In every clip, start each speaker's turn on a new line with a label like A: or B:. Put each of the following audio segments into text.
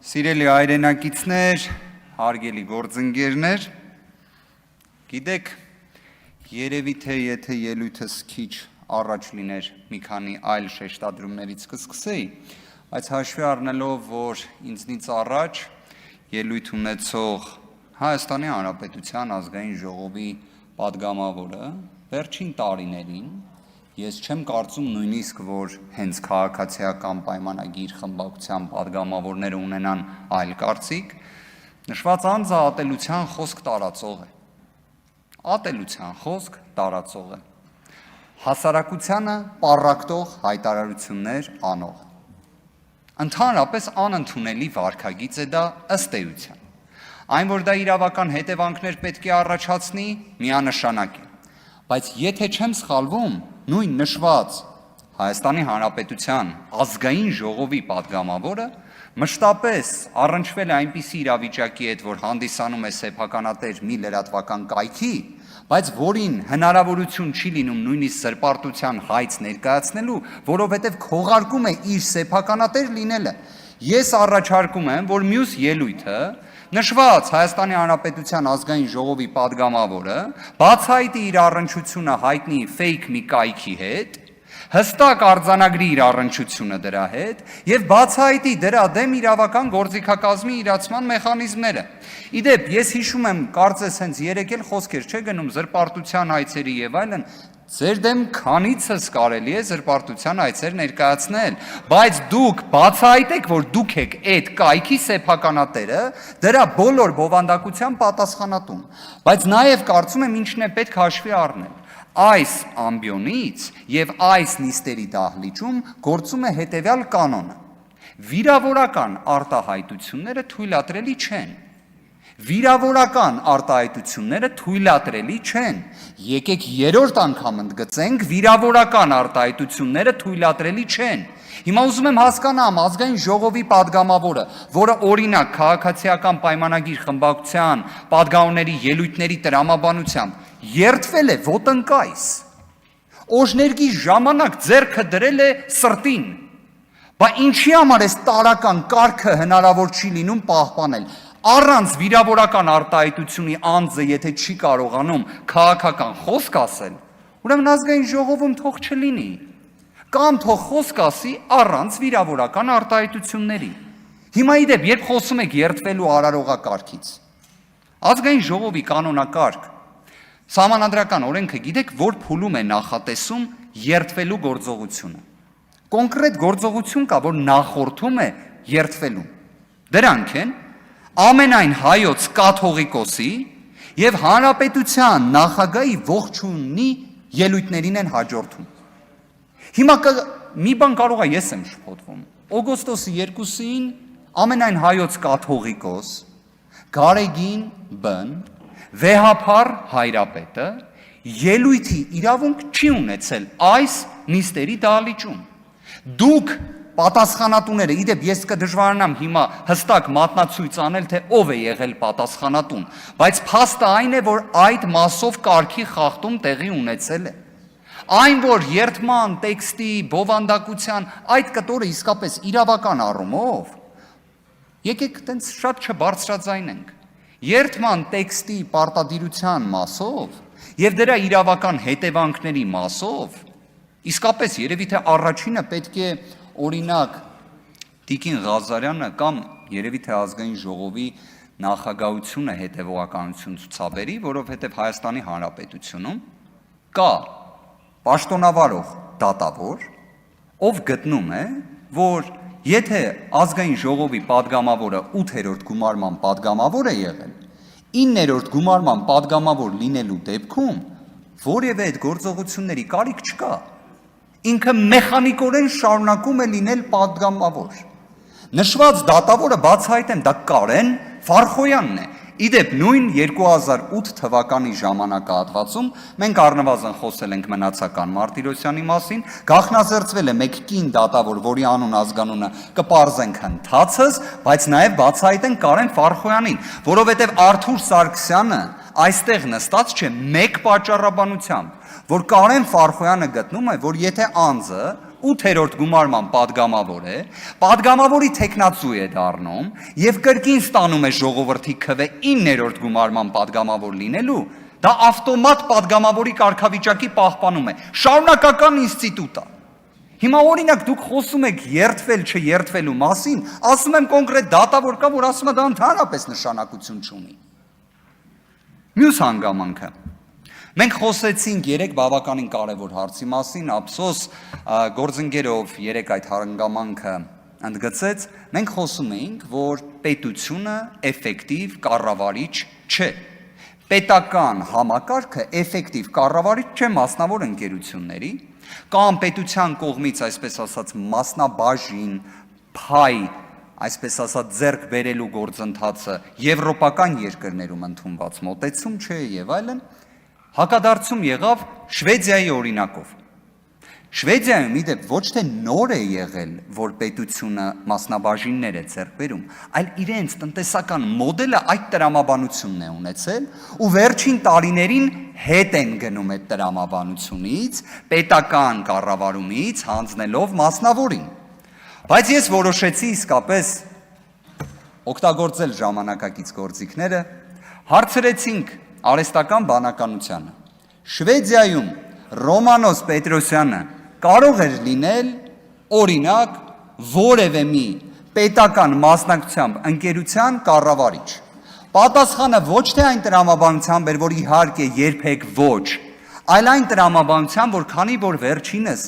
A: Սիրելի հայրենակիցներ, հարգելի գործընկերներ, գիտեք, երևի թե եթե ելույթս քիչ առաջ լիներ մի քանի այլ շեշտադրումներից կսկսեի, բայց հաշվի առնելով, որ ինձնից առաջ ելույթ ունեցող Հայաստանի Հանրապետության ազգային ժողովի падգամավորը վերջին տարիներին ես չեմ կարծում նույնիսկ, որ հենց քաղաքացիական պայմանագիր խմբակցության падգամավորները ունենան այլ կարծիք, նշված անձը ատելության խոսք տարածող է։ Ատելության խոսք տարածող է։ Հասարակությանը պառակտող հայտարարություններ անող։ Ընդհանրապես անընդունելի վարքագիծ է դա ըստ էության։ Այն, որ դա իրավական հետևանքներ պետք է առաջացնի, միանշանակ է։ Բայց եթե չեմ սխալվում, նույն նշված Հայաստանի Հանրապետության ազգային ժողովի падգամավորը մշտապես առնչվել է այնպիսի իրավիճակի հետ, որ հանդիսանում է սեփականատեր մի լրատվական կայքի, բայց որին հնարավորություն չի լինում նույնիսկ զրպարտության հայց ներկայացնելու, որովհետև քողարկում է իր սեփականատեր լինելը։ Ես առաջարկում եմ, որ մյուս ելույթը նշված Հայաստանի Հանրապետության ազգային ժողովի падգամավորը բացահայտի իր առնչությունը հայտնի ֆեյք մի կայքի հետ, հստակ արձանագրի իր առնչությունը դրա հետ եւ բացահայտի դրա դեմ իրավական գործիքակազմի իրացման մեխանիզմները։ Իդեպ, ես հիշում եմ, կարծես հենց երեկ էլ խոսքեր չէ գնում զրպարտության հայցերի եւ այլն, ձեր դեմ քանիցս կարելի է զրպարտության հայցեր ներկայացնել, բայց դուք բացահայտեք, որ դուք եք այդ կայքի սեփականատերը, դրա բոլոր բովանդակության պատասխանատուն։ Բայց նաեւ կարծում եմ ինչն է պետք հաշվի առնել։ Այս ամբիոնից եւ այս նիստերի դահլիճում գործում է հետեւյալ կանոնը. վիրավորական արտահայտությունները թույլատրելի չեն։ Վիրավորական արտահայտությունները թույլատրելի չեն։ Եկեք երրորդ անգամ ընդգծենք, վիրավորական արտահայտությունները թույլատրելի չեն։ Հիմա ուզում եմ հասկանամ ազգային ժողովի падգամավորը, որը օրինակ քաղաքացիական պայմանագիր խմբակցության падգամավորների ելույթների տրամաբանությամբ երդվել է ոտնկայս, օժներգի ժամանակ ձեռքը դրել է սրտին, բա ինչի համար այս տարական կարգը հնարավոր չի լինում պահպանել, առանց վիրավորական արտահայտությունի անձը եթե չի կարողանում քաղաքական խոսք ասել, ուրեմն ազգային ժողովում թող չլինի, կամ թող խոսք ասի առանց վիրավորական արտահայտությունների։ Հիմա իդեպ, երբ խոսում եք երդվելու արարողակարգից, ազգային ժողովի կանոնակարգ Սահմանադրական օրենքը գիտեք, որ փուլում է նախատեսում երդվելու գործողությունը։ Կոնկրետ գործողություն կա, որ նախորդում է երդվելու։ Դրանք են ամենայն հայոց կաթողիկոսի եւ հանրապետության նախագահի ողջունի ելույթներին են հաջորդում։ Հիմա մի բան կարող է ես եմ շփոթվում։ Օգոստոսի 2-ին ամենայն հայոց կաթողիկոս Գարեգին Բ. Վեհափառ հայրապետը ելույթի իրավունք չի ունեցել այս նիստերի դահլիճում։ Դուք պատասխանատուները, իդեպ ես կդժվարանամ հիմա հստակ մատնացույց անել, թե ով է եղել պատասխանատուն, բայց փաստը այն է, որ այդ մասով կարգի խախտում տեղի ունեցել է։ Այն, որ երդման, տեքստի, բովանդակության այդ կտորը իսկապես իրավական առումով, եկեք տենց շատ չբարձրաձայնենք։ Երդման տեքստի պարտադիրության մասով եւ դրա իրավական հետևանքների մասով իսկապես երևի թե առաջինը պետք է օրինակ Տիկին Ղազարյանը կամ երևի թե ազգային ժողովի նախագահությունը հետևողականություն ցուցաբերի, որովհետեւ Հայաստանի Հանրապետությունում կա պաշտոնավարող դատավոր, ով գտնում է, որ եթե ազգային ժողովի падգամավորը 8-րդ գումարման падգամավոր է եղել, 9-րդ գումարման падգամավոր լինելու դեպքում որևէ այդ գործողությունների կարիք չկա։ Ինքը մեխանիկորեն շարունակում է լինել падգամավոր։ Նշված դատավորը բացահայտեմ, դա Կարեն Վարխոյանն է։ Իդեպ նույն 2008 թվականի ժամանակահատվածում մենք առնվազն խոսել ենք մնացական Մարտիրոսյանի մասին, գաղտնազերծվել է մեկ կին դատավոր, որի անուն ազգանունը կպարզենք հնդացս, բայց նաև բացահայտենք Կարեն Վարխոյանին, որովհետև Արթուր Սարգսյանը այստեղ նստած չէ մեկ պատճառաբանությամբ, որ Կարեն Վարխոյանը գտնում է, որ եթե անձը 8-րդ գումարման падգամավոր է, падգամավորի տեխնացու է դառնում եւ կրկին ստանում է ժողովրդի քվե 9-րդ գումարման падգամավոր լինելու, դա ավտոմատ падգամավորի կարգավիճակի պահպանում է, շարունակական ինստիտուտ է։ Հիմա օրինակ դուք խոսում եք երթվել չերթվելու մասին, ասում եմ կոնկրետ դատավոր կա, որ ասում է դա ընդհանրապես նշանակություն չունի։ Մյուս հանգամանքը։ Մենք խոսեցինք երեք բավականին կարևոր հարցի մասին, ափսոս գործընկերով երեք այդ հանգամանքը ընդգծեց, մենք խոսում էինք, որ պետությունը էֆեկտիվ կառավարիչ չէ։ Պետական համակարգը էֆեկտիվ կառավարիչ չէ մասնավոր ընկերությունների կամ պետության կողմից, այսպես ասած, մասնաբաժին, փայ, այսպես ասած, ձեռք բերելու գործընթացը եվրոպական երկրներում ընդունված մոտեցում չէ եւ այլն, հակադարձում եղավ Շվեդիայի օրինակով։ Շվեդիայում իդեպ ոչ թե նոր է եղել, որ պետությունը մասնաբաժիններ է ձեռք բերում, այլ իրենց տնտեսական մոդելը այդ տրամաբանությունն է ունեցել ու վերջին տարիներին հետ են գնում այդ տրամաբանությունից, պետական կառավարումից հանձնելով մասնավորին։ Բայց ես որոշեցի իսկապես օգտագործել ժամանակակից գործիքները, հարցրեցինք արհեստական բանականությանը։ Շվեդիայում Ռոմանոս Պետրոսյանը կարող էր լինել օրինակ որևէ մի պետական մասնակցությամբ ընկերության կառավարիչ։ Պատասխանը ոչ թե այն տրամաբանությամբ էր, որ իհարկե երբեք ոչ, այլ այն տրամաբանությամբ, որ քանի որ վերջինս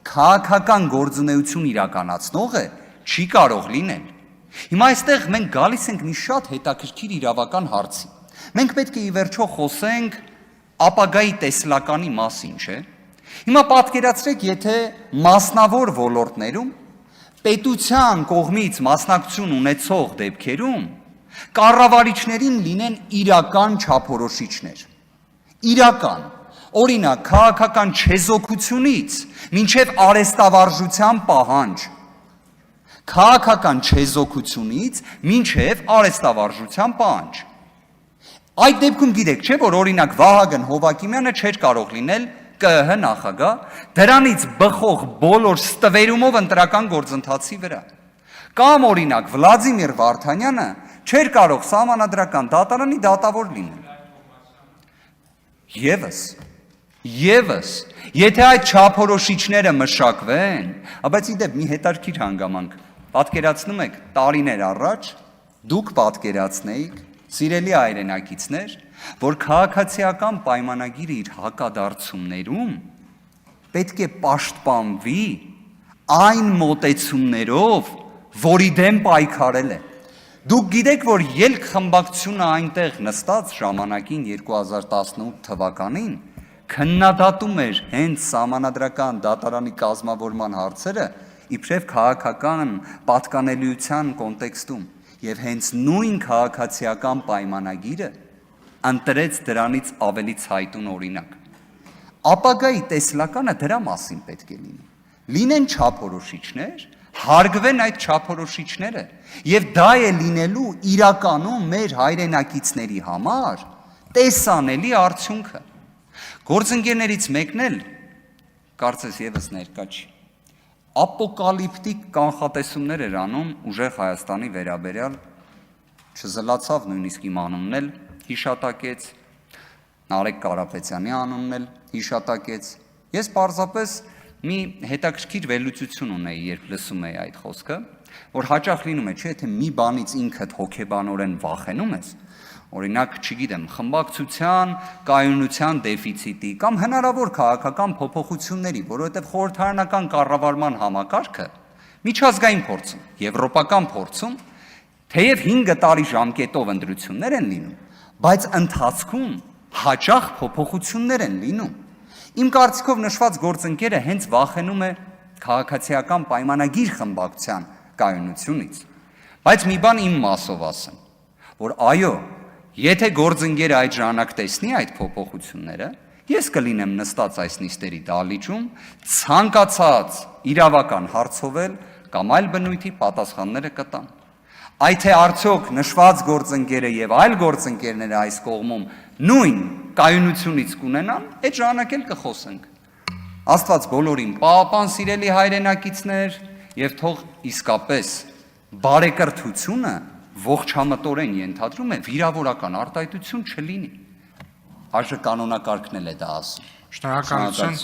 A: քաղաքական գործունեություն իրականացնող է, չի կարող լինել։ Հիմա այստեղ մենք գալիս ենք մի շատ հետաքրքիր իրավական հարցի։ Մենք պետք է ի վերջո խոսենք ապագայի տեսլականի մասին, չէ՞։ Հիմա պատկերացրեք, եթե մասնավոր ոլորտներում պետության կողմից մասնակցություն ունեցող դեպքերում կառավարիչներին լինեն իրական չափորոշիչներ։ Իրական, օրինակ, քաղաքական չեզոքությունից մինչև արհեստավարժության պահանջ, քաղաքական չեզոքությունից մինչև արհեստավարժության պահանջ։ Այդ դեպքում գիտեք, չէ՞, որ օրինակ Վահագն Հովակիմյանը չէր կարող լինել ԿԸՀ նախագահ, դրանից բխող բոլոր ստվերումով ընտրական գործընթացի վրա։ Կամ օրինակ Վլադիմիր Վարդանյանը չէր կարող սահմանադրական դատարանի դատավոր լինել։ Եվս, եթե այդ չափորոշիչները մշակվեն, բայց իդեպ մի հետաքրքիր հանգամանք, պատկերացնում եք տարիներ առաջ դուք պատկերացնեիք, սիրելի հայրենակիցներ, որ քաղաքացիական պայմանագիրը իր հակադարձումներում պետք է պաշտպանվի այն մոտեցումներով, որի դեմ պայքարել է։ Դուք գիտեք, որ ելք խմբակցությունը այնտեղ նստած ժամանակին 2018 թվականին քննադատում էր հենց սահմանադրական դատարանի կազմավորման հարցերը իբրև քաղաքական պատկանելիության կոնտեքստում եւ հենց նույն քաղաքացիական պայմանագիրը ընտրեց դրանից ավելի ցայտուն օրինակ։ Ապագայի տեսլականը դրա մասին պետք է լինի։ Լինեն չափորոշիչներ, հարգվեն այդ չափորոշիչները եւ դա է լինելու իրականում մեր հայրենակիցների համար տեսանելի արդյունքը։ Գործընկերներից մեկն էլ կարծես եւս ներկա չի։ Ապոկալիպտիկ կանխատեսումներ էր անում ուժեղ Հայաստանի վերաբերյալ, չզլացավ նույնիսկ իմ անունն էլ հիշատակեց, Նարեկ Կարապետյանի անունն էլ հիշատակեց։ Ես պարզապես մի հետաքրքիր վերլուծություն ունեի, երբ լսում էի այդ խոսքը, որ հաճախ լինում է, չէ, թե մի բանից ինքդ հոգեբանորեն վախենում ես, օրինակ, չգիտեմ, խմբակցության կայունության դեֆիցիտի կամ հնարավոր քաղաքական փոփոխությունների, որովհետև խորհրդարանական կառավարման համակարգը միջազգային փորձում, եվրոպական փորձում, թեև 5 տարի ժամկետով ընտրություններ են լինում, բայց ընթացքում հաճախ փոփոխություններ են լինում։ Իմ կարծիքով նշված գործընկերը հենց վախենում է քաղաքացիական պայմանագիր խմբակցության կայունությունից։ Բայց մի բան իմ մասով ասեմ, որ այո, եթե գործընկերը այդ ժամանակ տեսնի այդ փոփոխությունները, ես կլինեմ նստած այս նիստերի դահլիճում, ցանկացած իրավական հարցովել կամ այլ բնույթի պատասխանները կտամ։ Այդ թե արդյոք նշված գործընկերը եւ այլ գործընկերները այս կողմում նույն կայունությունից կունենան, այդ ժամանակ էլ կխոսենք։ Աստված բոլորին պահապան սիրելի հայրենակիցներ եւ թող իսկապես բարեկրթությունը ողջամտորեն ենթադրում է վիրավորական արտահայտություն չլինի։ Այժմ կանոնակարգն էլ է դա ասում։
B: Շնորհակալություն։